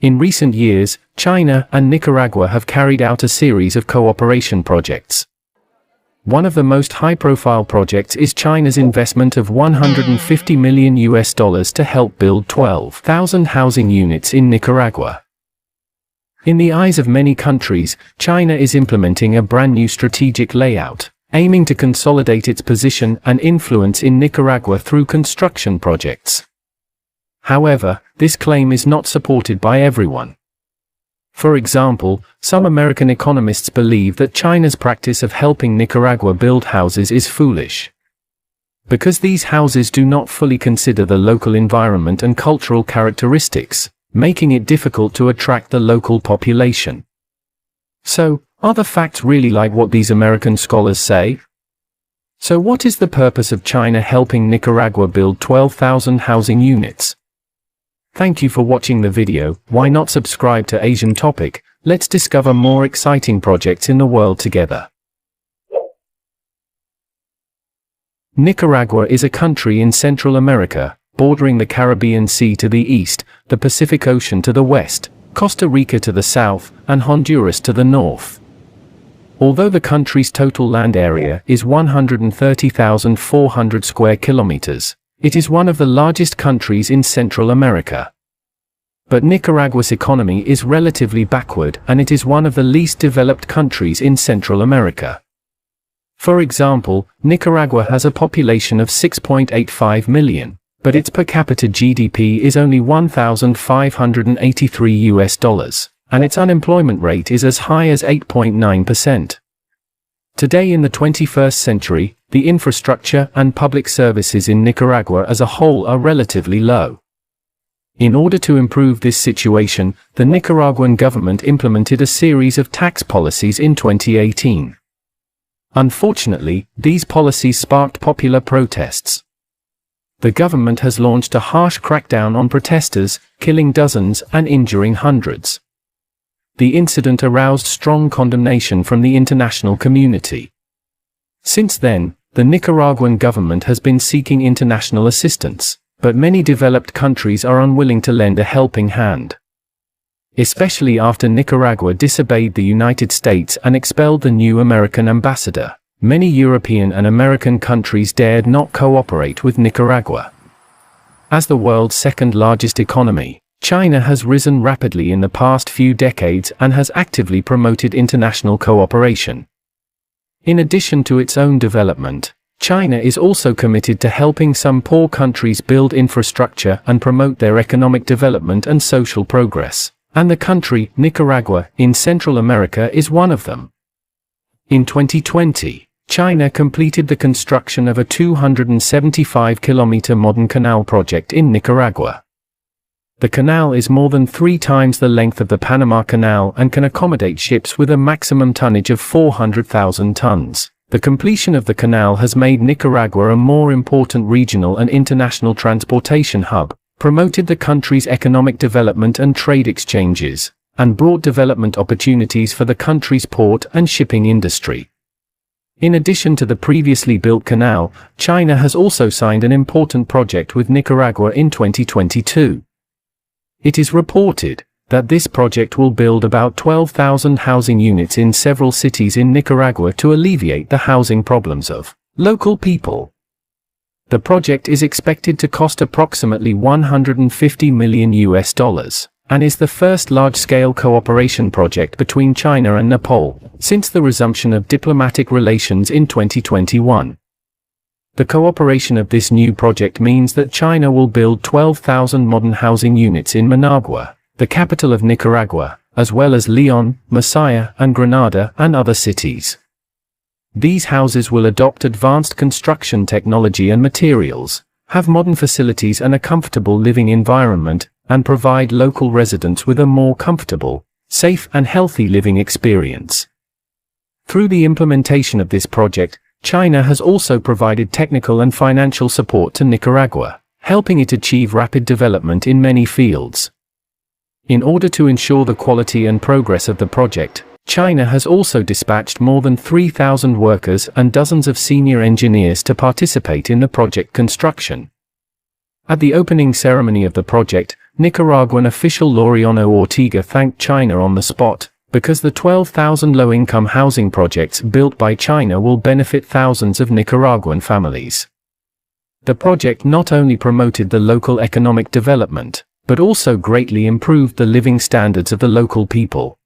In recent years, China and Nicaragua have carried out a series of cooperation projects. One of the most high-profile projects is China's investment of $150 million to help build 12,000 housing units in Nicaragua. In the eyes of many countries, China is implementing a brand new strategic layout, aiming to consolidate its position and influence in Nicaragua through construction projects. However, this claim is not supported by everyone. For example, some American economists believe that China's practice of helping Nicaragua build houses is foolish, because these houses do not fully consider the local environment and cultural characteristics, making it difficult to attract the local population. So, are the facts really like what these American scholars say? So what is the purpose of China helping Nicaragua build 12,000 housing units? Thank you for watching the video. Why not subscribe to Asian Topic? Let's discover more exciting projects in the world together. Nicaragua is a country in Central America, bordering the Caribbean Sea to the east, the Pacific Ocean to the west, Costa Rica to the south, and Honduras to the north. Although the country's total land area is 130,400 square kilometers, it is one of the largest countries in Central America. But Nicaragua's economy is relatively backward, and it is one of the least developed countries in Central America. For example, Nicaragua has a population of 6.85 million, but its per capita GDP is only $1,583, and its unemployment rate is as high as 8.9%. Today in the 21st century, the infrastructure and public services in Nicaragua as a whole are relatively low. In order to improve this situation, the Nicaraguan government implemented a series of tax policies in 2018. Unfortunately, these policies sparked popular protests. The government has launched a harsh crackdown on protesters, killing dozens and injuring hundreds. The incident aroused strong condemnation from the international community. Since then, the Nicaraguan government has been seeking international assistance, but many developed countries are unwilling to lend a helping hand. Especially after Nicaragua disobeyed the United States and expelled the new American ambassador, many European and American countries dared not cooperate with Nicaragua. As the world's second-largest economy, China has risen rapidly in the past few decades and has actively promoted international cooperation. In addition to its own development, China is also committed to helping some poor countries build infrastructure and promote their economic development and social progress, and the country, Nicaragua, in Central America is one of them. In 2020, China completed the construction of a 275-kilometer modern canal project in Nicaragua. The canal is more than 3 times the length of the Panama Canal and can accommodate ships with a maximum tonnage of 400,000 tons. The completion of the canal has made Nicaragua a more important regional and international transportation hub, promoted the country's economic development and trade exchanges, and brought development opportunities for the country's port and shipping industry. In addition to the previously built canal, China has also signed an important project with Nicaragua in 2022. It is reported that this project will build about 12,000 housing units in several cities in Nicaragua to alleviate the housing problems of local people. The project is expected to cost approximately $150 million and is the first large-scale cooperation project between China and Nepal since the resumption of diplomatic relations in 2021. The cooperation of this new project means that China will build 12,000 modern housing units in Managua, the capital of Nicaragua, as well as Leon, Masaya, and Granada and other cities. These houses will adopt advanced construction technology and materials, have modern facilities and a comfortable living environment, and provide local residents with a more comfortable, safe and healthy living experience. Through the implementation of this project, China has also provided technical and financial support to Nicaragua, helping it achieve rapid development in many fields. In order to ensure the quality and progress of the project, China has also dispatched more than 3,000 workers and dozens of senior engineers to participate in the project construction. At the opening ceremony of the project, Nicaraguan official Laureano Ortega thanked China on the spot, because the 12,000 low-income housing projects built by China will benefit thousands of Nicaraguan families. The project not only promoted the local economic development, but also greatly improved the living standards of the local people.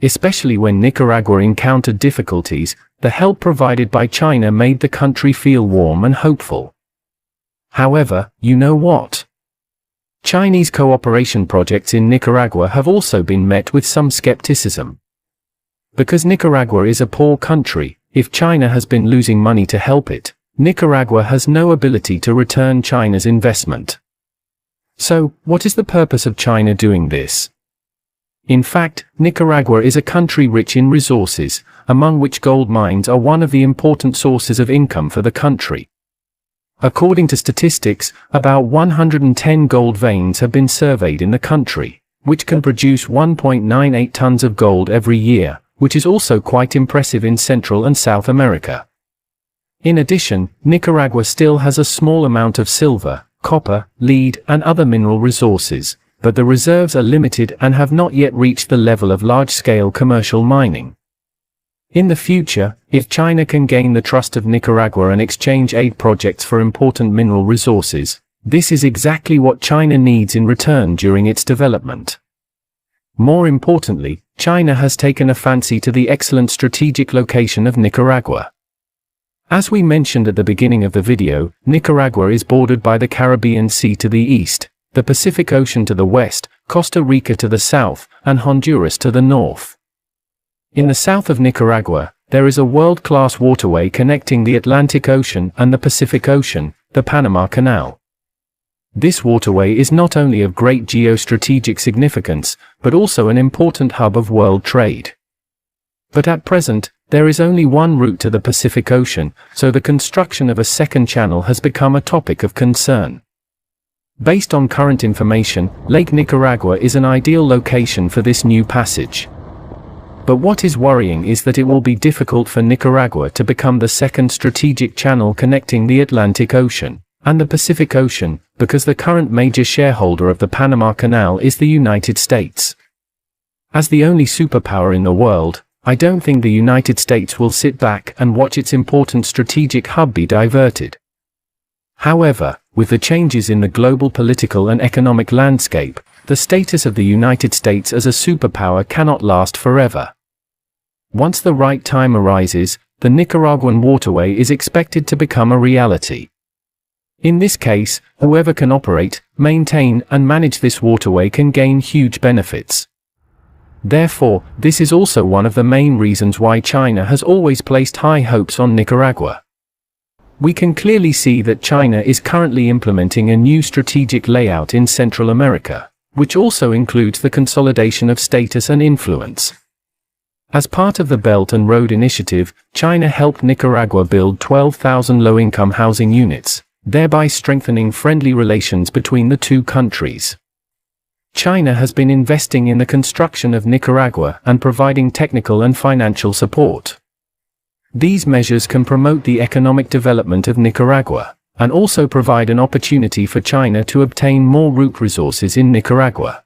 Especially when Nicaragua encountered difficulties, the help provided by China made the country feel warm and hopeful. However, you know what? Chinese cooperation projects in Nicaragua have also been met with some skepticism. Because Nicaragua is a poor country, if China has been losing money to help it, Nicaragua has no ability to return China's investment. So, what is the purpose of China doing this? In fact, Nicaragua is a country rich in resources, among which gold mines are one of the important sources of income for the country. According to statistics, about 110 gold veins have been surveyed in the country, which can produce 1.98 tons of gold every year, which is also quite impressive in Central and South America. In addition, Nicaragua still has a small amount of silver, copper, lead, and other mineral resources, but the reserves are limited and have not yet reached the level of large-scale commercial mining. In the future, if China can gain the trust of Nicaragua and exchange aid projects for important mineral resources, this is exactly what China needs in return during its development. More importantly, China has taken a fancy to the excellent strategic location of Nicaragua. As we mentioned at the beginning of the video, Nicaragua is bordered by the Caribbean Sea to the east, the Pacific Ocean to the west, Costa Rica to the south, and Honduras to the north. In the south of Nicaragua, there is a world-class waterway connecting the Atlantic Ocean and the Pacific Ocean, the Panama Canal. This waterway is not only of great geostrategic significance, but also an important hub of world trade. But at present, there is only one route to the Pacific Ocean, so the construction of a second channel has become a topic of concern. Based on current information, Lake Nicaragua is an ideal location for this new passage. But what is worrying is that it will be difficult for Nicaragua to become the second strategic channel connecting the Atlantic Ocean and the Pacific Ocean, because the current major shareholder of the Panama Canal is the United States. As the only superpower in the world, I don't think the United States will sit back and watch its important strategic hub be diverted. However, with the changes in the global political and economic landscape, the status of the United States as a superpower cannot last forever. Once the right time arises, the Nicaraguan waterway is expected to become a reality. In this case, whoever can operate, maintain, and manage this waterway can gain huge benefits. Therefore, this is also one of the main reasons why China has always placed high hopes on Nicaragua. We can clearly see that China is currently implementing a new strategic layout in Central America, which also includes the consolidation of status and influence. As part of the Belt and Road Initiative, China helped Nicaragua build 12,000 low-income housing units, thereby strengthening friendly relations between the two countries. China has been investing in the construction of Nicaragua and providing technical and financial support. These measures can promote the economic development of Nicaragua, and also provide an opportunity for China to obtain more root resources in Nicaragua.